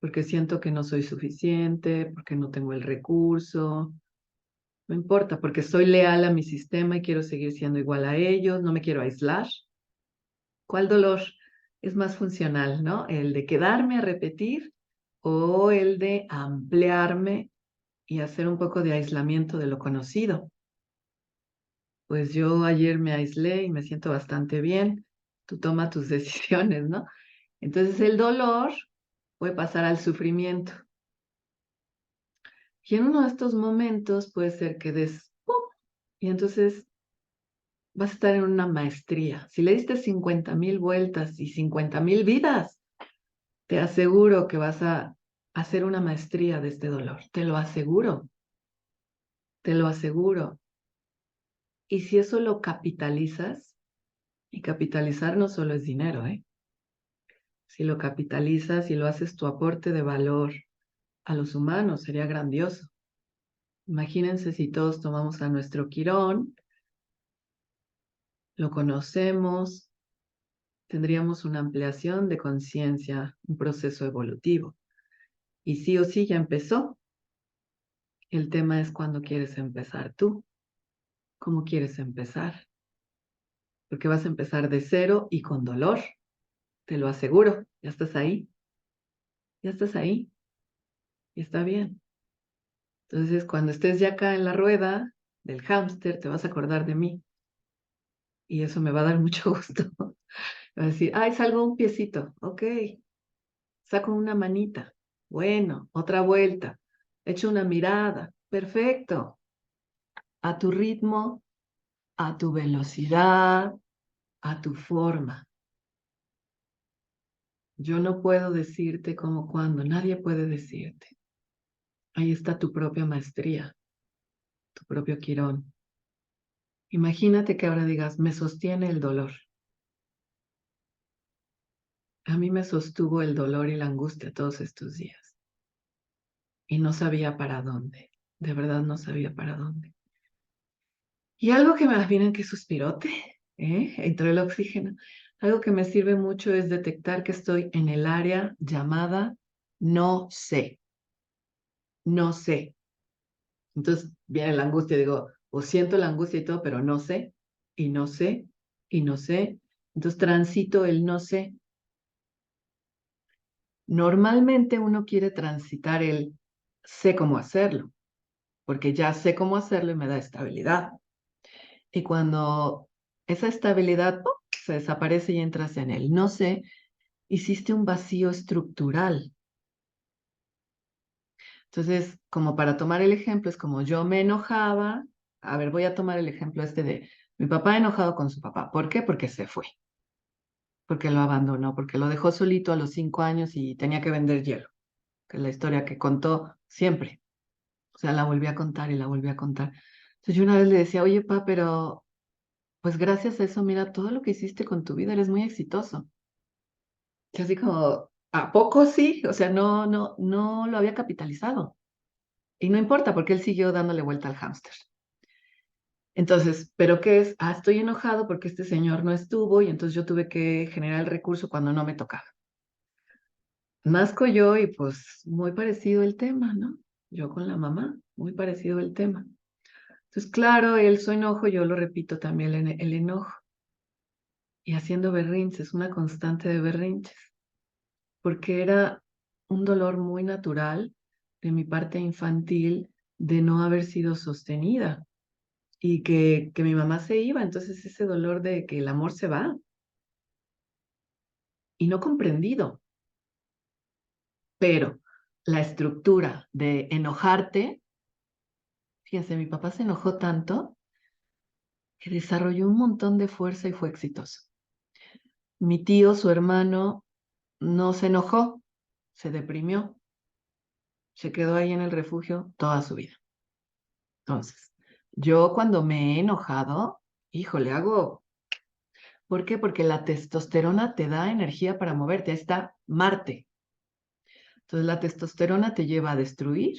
porque siento que no soy suficiente, porque no tengo el recurso, no importa, porque soy leal a mi sistema y quiero seguir siendo igual a ellos, no me quiero aislar. ¿Cuál dolor es más funcional, no? ¿El de quedarme a repetir o el de ampliarme y hacer un poco de aislamiento de lo conocido? Pues yo ayer me aislé y me siento bastante bien. Tú toma tus decisiones, ¿no? Entonces el dolor puede pasar al sufrimiento. Y en uno de estos momentos puede ser que des ¡pum! Y entonces vas a estar en una maestría. Si le diste 50,000 vueltas y 50,000 vidas, te aseguro que vas a hacer una maestría de este dolor. Te lo aseguro, te lo aseguro. Y si eso lo capitalizas, y capitalizar no solo es dinero, ¿eh? Si lo capitalizas y lo haces tu aporte de valor a los humanos, sería grandioso. Imagínense si todos tomamos a nuestro Quirón, lo conocemos, tendríamos una ampliación de conciencia, un proceso evolutivo. Y sí o sí ya empezó. El tema es cuándo quieres empezar tú, cómo quieres empezar, porque vas a empezar de cero y con dolor, te lo aseguro. Ya estás ahí, y está bien. Entonces, cuando estés ya acá en la rueda del hámster, te vas a acordar de mí y eso me va a dar mucho gusto. Va a decir, ay, salgo un piecito, ok, saco una manita, bueno, otra vuelta, echo una mirada, perfecto, a tu ritmo, a tu velocidad, a tu forma. Yo no puedo decirte cómo, cuándo, nadie puede decirte. Ahí está tu propia maestría, tu propio quirón. Imagínate que ahora digas, me sostiene el dolor. A mí me sostuvo el dolor y la angustia todos estos días y no sabía para dónde, de verdad no sabía para dónde. Y algo que me viene que suspirote, entró el oxígeno, algo que me sirve mucho es detectar que estoy en el área llamada no sé, no sé. Entonces viene la angustia, digo, o siento la angustia y todo, pero no sé, y no sé, y no sé. Entonces transito el no sé. Normalmente uno quiere transitar el sé cómo hacerlo, porque ya sé cómo hacerlo y me da estabilidad. Y cuando esa estabilidad ¡pum!, se desaparece y entras en el no sé, hiciste un vacío estructural. Entonces, como para tomar el ejemplo, es como yo me enojaba. A ver, voy a tomar el ejemplo este de mi papá enojado con su papá. ¿Por qué? Porque se fue, porque lo abandonó, porque lo dejó solito a los 5 años y tenía que vender hielo, que es la historia que contó siempre. O sea, la volví a contar y la volví a contar. Entonces yo una vez le decía, oye, pa, pero pues gracias a eso, mira, todo lo que hiciste con tu vida, eres muy exitoso. Y así como, ¿a poco sí? O sea, no lo había capitalizado. Y no importa, porque él siguió dándole vuelta al hámster. Entonces, ¿pero qué es? Ah, estoy enojado porque este señor no estuvo y entonces yo tuve que generar el recurso cuando no me tocaba. Nazco yo y pues muy parecido el tema, ¿no? Yo con la mamá, muy parecido el tema. Entonces, claro, el su enojo, yo lo repito también, el enojo. Y haciendo berrinches, una constante de berrinches, porque era un dolor muy natural de mi parte infantil de no haber sido sostenida y que mi mamá se iba, entonces ese dolor de que el amor se va y no comprendido, pero la estructura de enojarte, fíjense, mi papá se enojó tanto que desarrolló un montón de fuerza y fue exitoso. Mi tío, su hermano, no se enojó, se deprimió, se quedó ahí en el refugio toda su vida. Entonces, yo cuando me he enojado, híjole, hago... ¿Por qué? Porque la testosterona te da energía para moverte. Ahí está Marte. Entonces, la testosterona te lleva a destruir,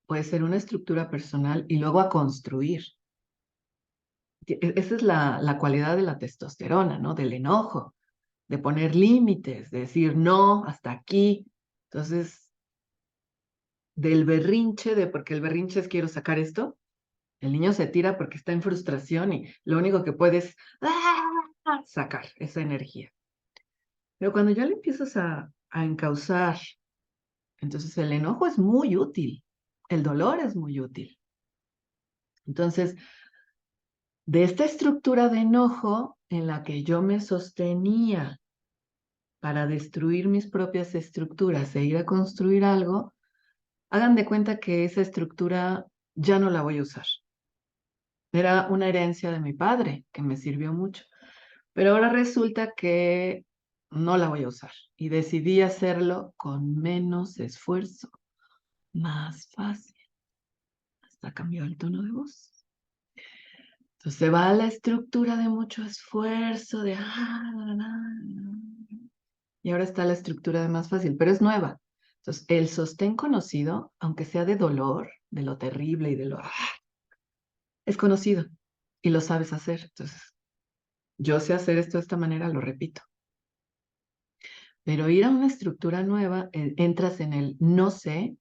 puede ser una estructura personal y luego a construir. Esa es la cualidad de la testosterona, ¿no? Del enojo, de poner límites, de decir no, hasta aquí. Entonces, del berrinche, porque el berrinche es quiero sacar esto, el niño se tira porque está en frustración y lo único que puede es sacar esa energía. Pero cuando ya le empiezas a encauzar, entonces el enojo es muy útil, el dolor es muy útil. Entonces, de esta estructura de enojo en la que yo me sostenía para destruir mis propias estructuras e ir a construir algo, hagan de cuenta que esa estructura ya no la voy a usar. Era una herencia de mi padre que me sirvió mucho, pero ahora resulta que no la voy a usar y decidí hacerlo con menos esfuerzo, más fácil. Hasta cambió el tono de voz. Entonces se va a la estructura de mucho esfuerzo, y ahora está la estructura de más fácil, pero es nueva. Entonces, el sostén conocido, aunque sea de dolor, de lo terrible y de lo... es conocido y lo sabes hacer. Entonces, yo sé hacer esto de esta manera, lo repito. Pero ir a una estructura nueva, entras en el no sé,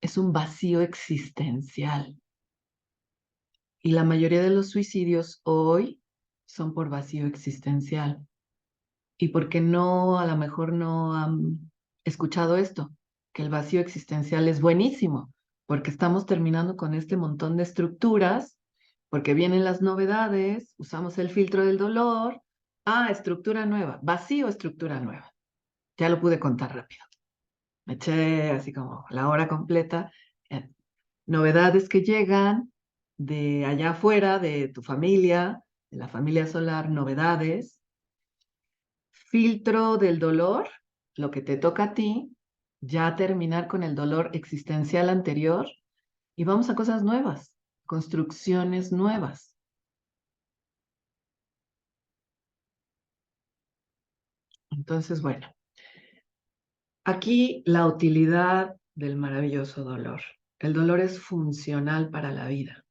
es un vacío existencial. Y la mayoría de los suicidios hoy son por vacío existencial. Y porque no, a lo mejor no han escuchado esto, que el vacío existencial es buenísimo, porque estamos terminando con este montón de estructuras, porque vienen las novedades, usamos el filtro del dolor, estructura nueva, vacío, estructura nueva. Ya lo pude contar rápido. Me eché así como la hora completa. eh, Novedades que llegan de allá afuera, de tu familia, de la familia solar, novedades filtro del dolor, lo que te toca a ti, ya terminar con el dolor existencial anterior y vamos a cosas nuevas, construcciones nuevas. Entonces, bueno, aquí la utilidad del maravilloso dolor. El dolor es funcional para la vida.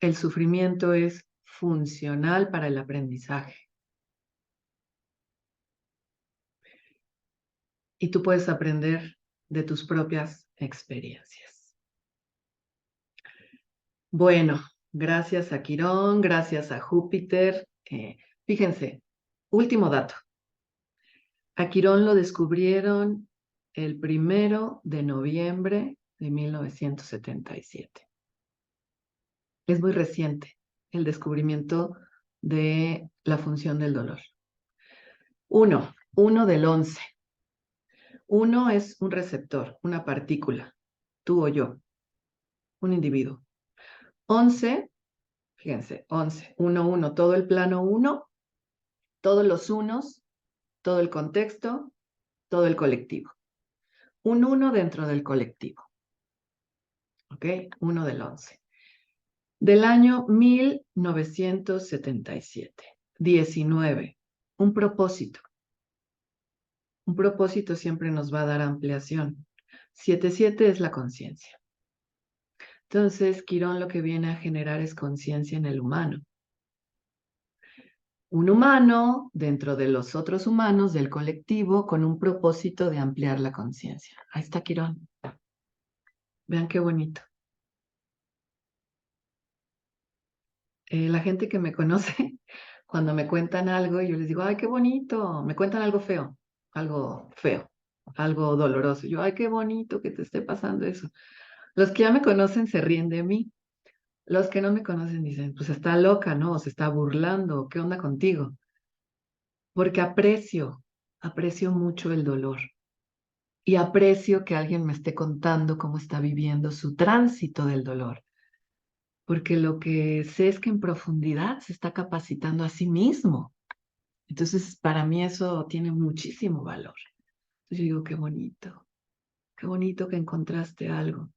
El sufrimiento es funcional para el aprendizaje. Y tú puedes aprender de tus propias experiencias. Bueno, gracias a Quirón, gracias a Júpiter. Fíjense, último dato. A Quirón lo descubrieron el 1 de noviembre de 1977. Es muy reciente el descubrimiento de la función del dolor. Uno del 11. Uno es un receptor, una partícula, tú o yo, un individuo. 11, fíjense, 11, 1, todo el plano 1, todos los unos, todo el contexto, todo el colectivo. Un uno dentro del colectivo. ¿Ok? Uno del 11. Del año 1977. 19. Un propósito. Un propósito siempre nos va a dar ampliación. 77 es la conciencia. Entonces, Quirón lo que viene a generar es conciencia en el humano. Un humano dentro de los otros humanos del colectivo con un propósito de ampliar la conciencia. Ahí está Quirón. Vean qué bonito. La gente que me conoce, cuando me cuentan algo, yo les digo, ay, qué bonito. Me cuentan algo feo, algo doloroso. Yo, ay, qué bonito que te esté pasando eso. Los que ya me conocen se ríen de mí. Los que no me conocen dicen, pues está loca, ¿no? O se está burlando. ¿Qué onda contigo? Porque aprecio mucho el dolor. Y aprecio que alguien me esté contando cómo está viviendo su tránsito del dolor. Porque lo que sé es que en profundidad se está capacitando a sí mismo. Entonces, para mí eso tiene muchísimo valor. Entonces yo digo, qué bonito, qué bonito que encontraste algo.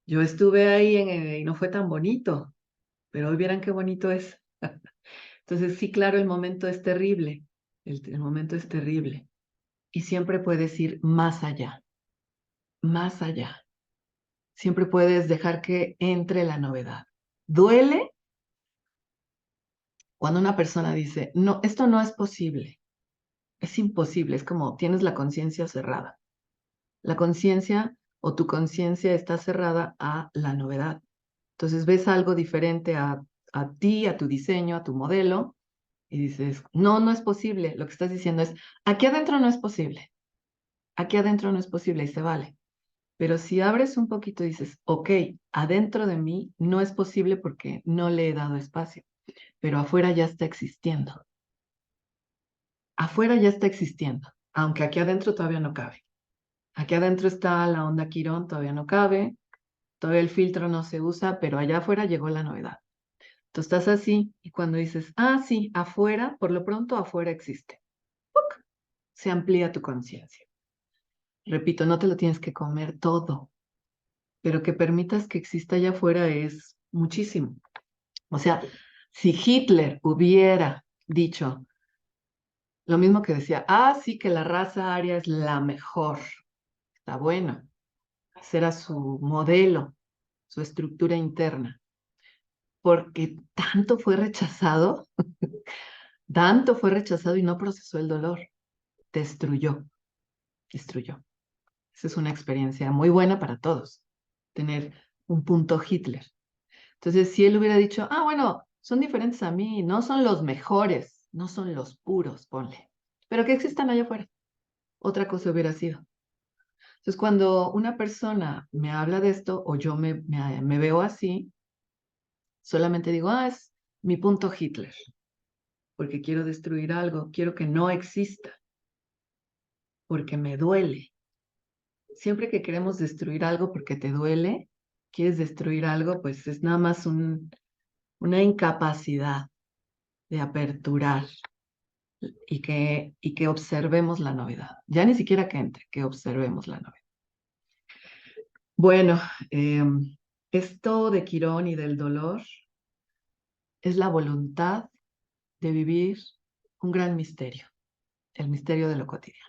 Yo estuve ahí y no fue tan bonito, pero hoy vieran qué bonito es. Entonces, sí, claro, el momento es terrible, el momento es terrible. Y siempre puedes ir más allá, más allá. Siempre puedes dejar que entre la novedad. Duele cuando una persona dice, no, esto no es posible, es imposible, es como tienes la conciencia cerrada. La conciencia o tu conciencia está cerrada a la novedad. Entonces ves algo diferente a ti, a tu diseño, a tu modelo, y dices, no, no es posible. Lo que estás diciendo es, aquí adentro no es posible, aquí adentro no es posible y se vale. Pero si abres un poquito y dices, ok, adentro de mí no es posible porque no le he dado espacio, pero afuera ya está existiendo. Afuera ya está existiendo, aunque aquí adentro todavía no cabe. Aquí adentro está la onda Quirón, todavía no cabe, todavía el filtro no se usa, pero allá afuera llegó la novedad. Tú estás así y cuando dices, ah, sí, afuera, por lo pronto afuera existe. ¡Puc! Se amplía tu conciencia. Repito, no te lo tienes que comer todo, pero que permitas que exista allá afuera es muchísimo. O sea, si Hitler hubiera dicho lo mismo que decía, ah, sí, que la raza aria es la mejor, está bueno, ese era su modelo, su estructura interna, porque tanto fue rechazado y no procesó el dolor, destruyó, destruyó. Esa es una experiencia muy buena para todos, tener un punto Hitler. Entonces, si él hubiera dicho, ah, bueno, son diferentes a mí, no son los mejores, no son los puros, ponle, pero que existan allá afuera, otra cosa hubiera sido. Entonces, cuando una persona me habla de esto o yo me veo así, solamente digo, ah, es mi punto Hitler, porque quiero destruir algo, quiero que no exista, porque me duele. Siempre que queremos destruir algo porque te duele, quieres destruir algo, pues es nada más una incapacidad de aperturar y que observemos la novedad. Ya ni siquiera que entre, que observemos la novedad. Bueno, esto de Quirón y del dolor es la voluntad de vivir un gran misterio, el misterio de lo cotidiano.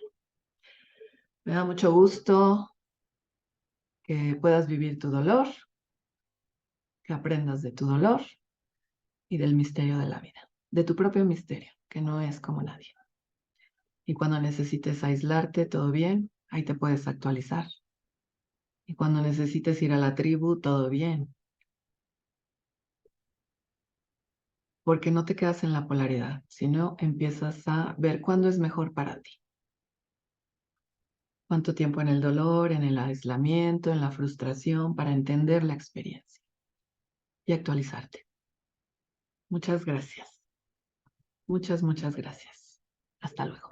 Me da mucho gusto que puedas vivir tu dolor, que aprendas de tu dolor y del misterio de la vida, de tu propio misterio, que no es como nadie. Y cuando necesites aislarte, todo bien, ahí te puedes actualizar. Y cuando necesites ir a la tribu, todo bien, porque no te quedas en la polaridad, sino empiezas a ver cuándo es mejor para ti. Cuánto tiempo en el dolor, en el aislamiento, en la frustración, para entender la experiencia y actualizarte. Muchas gracias. Muchas, muchas gracias. Hasta luego.